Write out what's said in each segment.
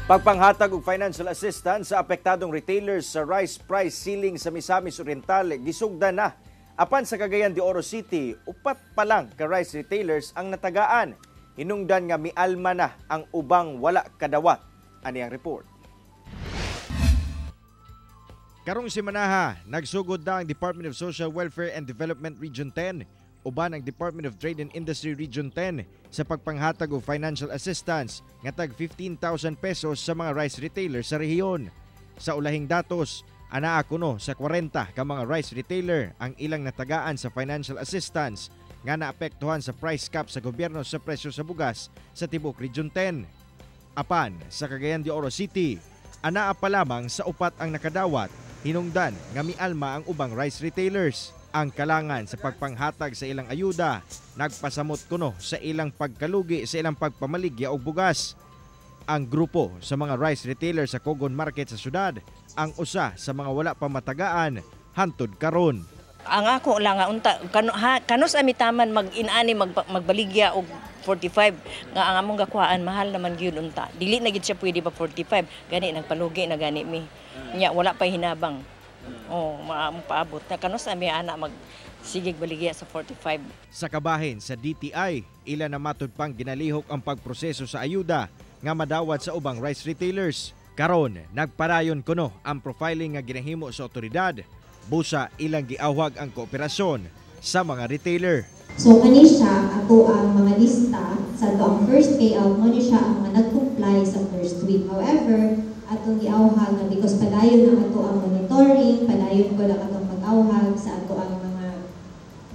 Pagpanghatag og financial assistance sa apektadong retailers sa rice price ceiling sa Misamis Oriental gisugdan na. Apan sa Cagayan de Oro City, upat pa lang ka rice retailers ang natagaan. Hinungdan nga mialma na ang ubang wala kadawat. Ani ang report. Karong simanaha, nagsugod na ang Department of Social Welfare and Development Region 10 uban ang Department of Trade and Industry Region 10 sa pagpanghatag og financial assistance nga tag 15,000 pesos sa mga rice retailers sa rehiyon. Sa ulahing datos, anaa kuno sa 40 ka mga rice retailer ang ilang natagaan sa financial assistance nga naapektuhan sa price cap sa gobyerno sa presyo sa bugas sa tibuok Region 10. Apan sa Cagayan de Oro City, anaa pa lamang sa upat ang nakadawat, hinungdan nga mialma ang ubang rice retailers. Ang kalangan sa pagpanghatag sa ilang ayuda, nagpasamot kuno sa ilang pagkalugi sa ilang pagpamaligya og bugas. Ang grupo sa mga rice retailers sa Cogon Market sa syudad, ang usa sa mga wala pa matagaan hantod karon. Ang ako lang nga unta kanos amitaman mag-inani magbaligya og 45 nga ang among gakuhaan mahal naman gyud unta. Dili na gid siya pwede pa 45, gani nagpalugi na gani mi. Nya wala pa hinabang. Paabot na kanos ami ana magsigig baligya sa 45. Sa kabahin sa DTI, ilan na matud pang ginalihok ang pagproseso sa ayuda nga madawat sa ubang rice retailers. Karon, nagparayon kuno ang profiling nga ginahimo sa otoridad. Busa ilang giawhag ang kooperasyon sa mga retailer. So kani siya ato ang mga lista sa ato ang first payout mo ni siya ang mga nag-comply sa first week. However, atong giawhag na because padayon na ato ang monitoring, padayon ko lang atong pag-awhag sa ato ang mga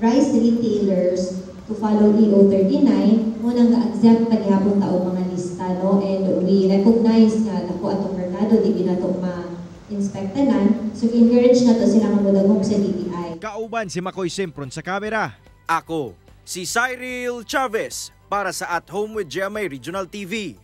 rice retailers to follow EO 39 mo nang ga-exempt pa gihapon ta og mga lista, no? And we recognize nga ako atong merkado di na to ma-inspectanan, so encourage na to sila nga modagog sa DTI. Kauban si Makoy Simpron sa kamera. Ako si Cyril Chavez para sa At Home with GMA Regional TV.